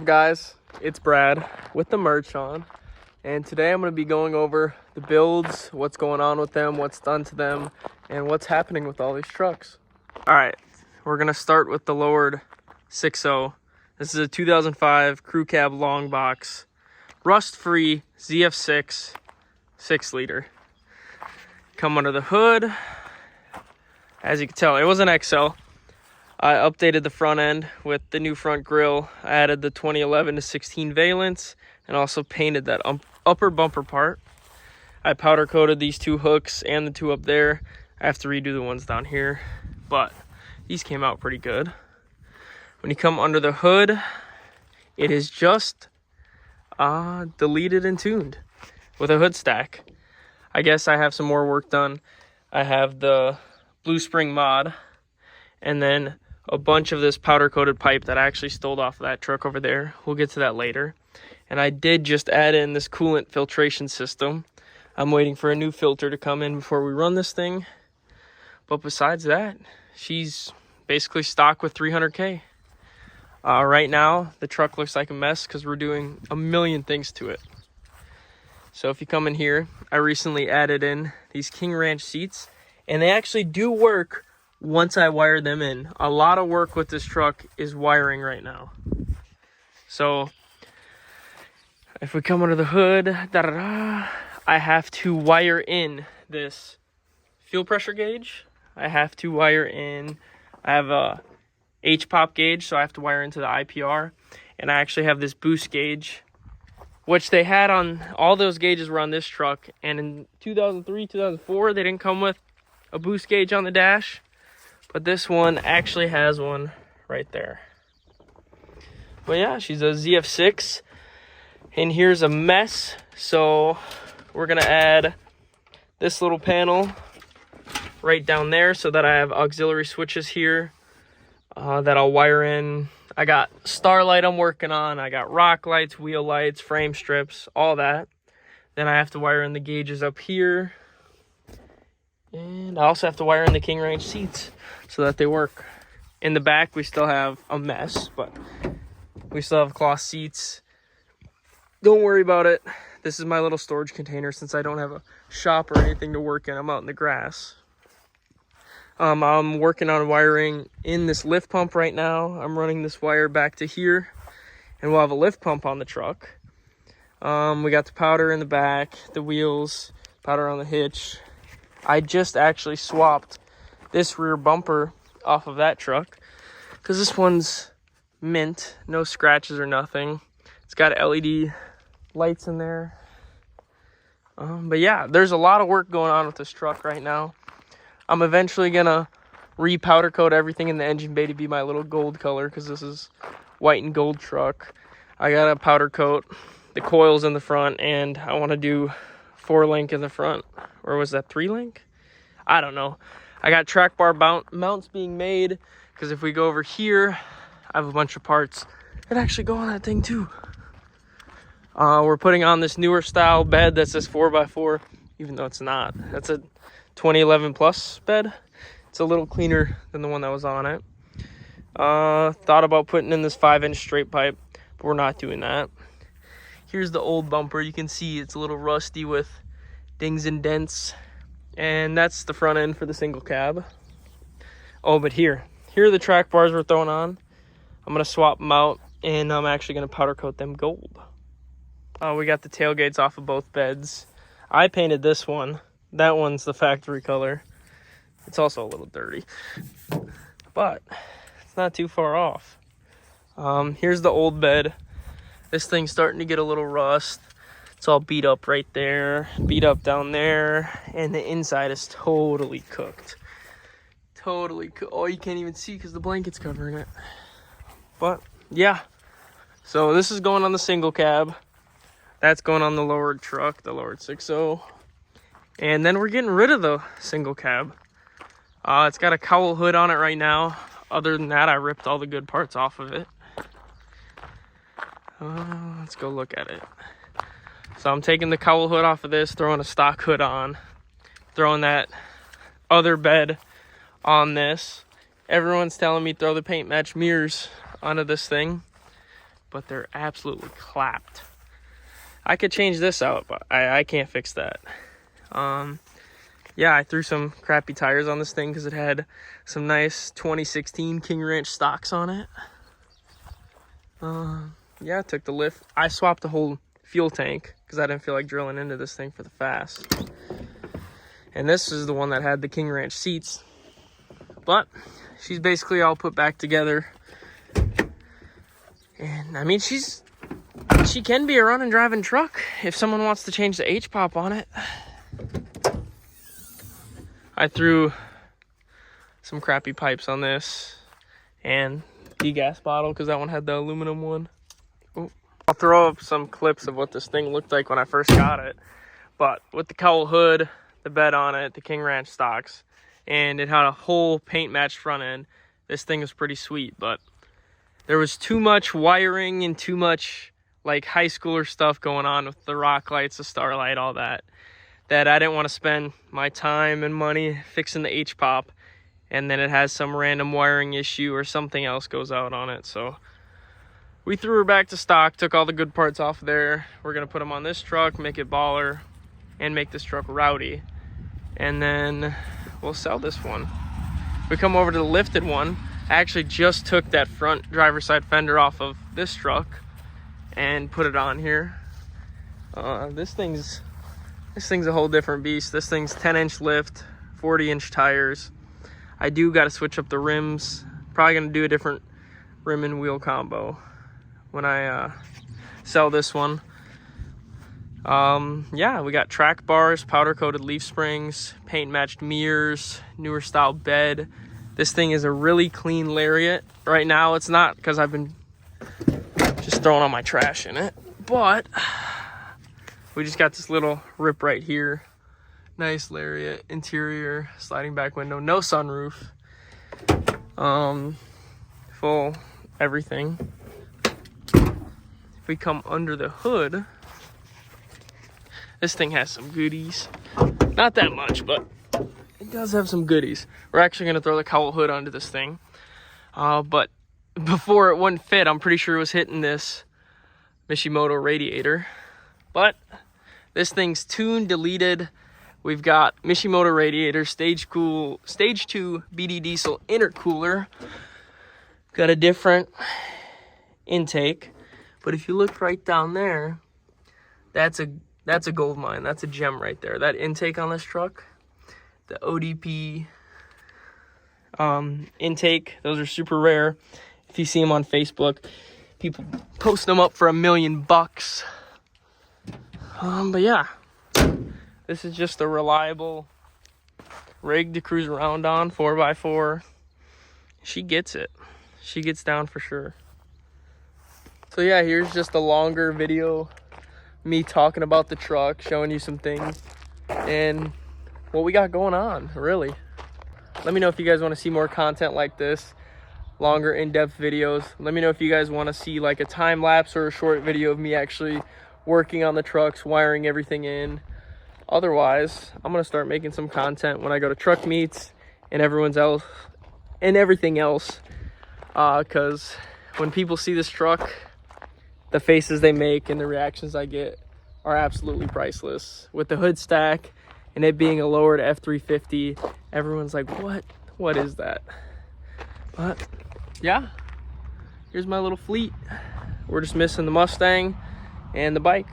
guys? It's Brad with the merch on, and today I'm going to be going over the builds, what's going on with them, what's done to them, and what's happening with all these trucks. Alright, we're going to start with the lowered 6.0. This is a 2005 crew cab long box, rust-free ZF6 6-liter. Come under the hood. As you can tell, it was an XL. I updated the front end with the new front grille. I added the 2011 to 16 valence and also painted that upper bumper part. I powder coated these two hooks and the two up there. I have to redo the ones down here, but these came out pretty good. When you come under the hood, it is just deleted and tuned with a hood stack. I guess I have some more work done. I have the Blue Spring mod and then a bunch of this powder coated pipe that I actually stole off of that truck over there. We'll get to that later. And I did just add in this coolant filtration system. I'm waiting for a new filter to come in before we run this thing. But besides that, she's basically stock with 300K. Right now, the truck looks like a mess because we're doing a million things to it. So if you come in here, I recently added in these King Ranch seats, and they actually do work once I wire them in. A lot of work with this truck is wiring right now. So if we come under the hood, I have to wire in this fuel pressure gauge. I have to wire in, I have a H-pop gauge, so I have to wire into the IPR. And I actually have this boost gauge, which they had on, all those gauges were on this truck. And in 2003, 2004, they didn't come with a boost gauge on the dash. But this one actually has one right there. But yeah, she's a ZF6. And here's a mess. So we're going to add this little panel right down there so that I have auxiliary switches here that I'll wire in. I got Starlight I'm working on. I got rock lights, wheel lights, frame strips, all that. Then I have to wire in the gauges up here. And I also have to wire in the King Ranch seats so that they work. In the back, we still have a mess, but we still have cloth seats. Don't worry about it. This is my little storage container since I don't have a shop or anything to work in. I'm out in the grass. I'm working on wiring in this lift pump right now. I'm running this wire back to here, and we'll have a lift pump on the truck. We got the powder in the back, the wheels, powder on the hitch. I just actually swapped this rear bumper off of that truck because this one's mint, no scratches or nothing. It's got LED lights in there. But yeah, there's a lot of work going on with this truck right now. I'm eventually gonna re-powder coat everything in the engine bay to be my little gold color because this is white and gold truck. I gotta powder coat the coils in the front, and I want to do 4-link in the front. Or was that 3-link? I don't know. I got track bar mounts being made because if we go over here, I have a bunch of parts that actually go on that thing too. We're putting on this newer style bed that's this 4x4, even though it's not. That's a 2011 plus bed. It's a little cleaner than the one that was on it. Thought about putting in this 5-inch straight pipe, but we're not doing that. Here's the old bumper. You can see it's a little rusty with dings and dents. And that's the front end for the single cab. Oh, but here are the track bars we're throwing on. I'm going to swap them out, and I'm actually going to powder coat them gold. We got the tailgates off of both beds. I painted this one. That one's the factory color. It's also a little dirty, but it's not too far off. Here's the old bed. This thing's starting to get a little rust. It's all beat up right there, beat up down there, and the inside is totally cooked. Totally cooked. Oh, you can't even see because the blanket's covering it. But, yeah. So this is going on the single cab. That's going on the lowered truck, the lowered 6.0. And then we're getting rid of the single cab. It's got a cowl hood on it right now. Other than that, I ripped all the good parts off of it. Let's go look at it. So I'm taking the cowl hood off of this, throwing a stock hood on, throwing that other bed on this. Everyone's telling me throw the paint match mirrors onto this thing. but they're absolutely clapped. I could change this out, but I can't fix that. Yeah, I threw some crappy tires on this thing because it had some nice 2016 King Ranch stocks on it. Yeah, I took the lift. I swapped the whole fuel tank because I didn't feel like drilling into this thing for the fast. And this is the one that had the King Ranch seats. But she's basically all put back together. And I mean, she can be a run and driving truck if someone wants to change the H-pop on it. I threw some crappy pipes on this and the gas bottle because that one had the aluminum one. Ooh. I'll throw up some clips of what this thing looked like when I first got it. But with the cowl hood, the bed on it, the King Ranch stocks, and it had a whole paint matched front end, this thing was pretty sweet. But there was too much wiring and too much like high schooler stuff going on with the rock lights, the starlight, all that I didn't want to spend my time and money fixing the H-pop and then it has some random wiring issue or something else goes out on it. So we threw her back to stock, took all the good parts off of there. We're gonna put them on this truck, make it baller, and make this truck rowdy. And then we'll sell this one. We come over to the lifted one. I actually just took that front driver's side fender off of this truck and put it on here. This thing's a whole different beast. This thing's 10-inch lift, 40-inch tires. I do got to switch up the rims. Probably gonna do a different rim and wheel combo when I sell this one. Yeah, we got track bars, powder coated leaf springs, paint matched mirrors, newer style bed. This thing is a really clean Lariat. Right now it's not because I've been just throwing all my trash in it, but we just got this little rip right here. Nice Lariat, interior, sliding back window, no sunroof. Full everything. If we come under the hood, this thing has some goodies. Not that much, but it does have some goodies. We're actually gonna throw the cowl hood onto this thing. But before it wouldn't fit, I'm pretty sure it was hitting this Mishimoto radiator. But this thing's tuned, deleted. We've got Mishimoto radiator, stage 2 BD diesel intercooler. Got a different intake. But if you look right down there, that's a gold mine. That's a gem right there. That intake on this truck, the ODP intake, those are super rare. If you see them on Facebook, people post them up for $1 million. But yeah, this is just a reliable rig to cruise around on, 4x4. She gets it. She gets down for sure. So yeah, here's just a longer video, me talking about the truck, showing you some things and what we got going on, really. Let me know if you guys want to see more content like this, longer in-depth videos. Let me know if you guys want to see like a time lapse or a short video of me actually working on the trucks, wiring everything in. Otherwise, I'm gonna start making some content when I go to truck meets and everything else, because when people see this truck, the faces they make and the reactions I get are absolutely priceless. With the hood stack and it being a lowered F350, everyone's like, what is that? But yeah, here's my little fleet. We're just missing the Mustang and the bike.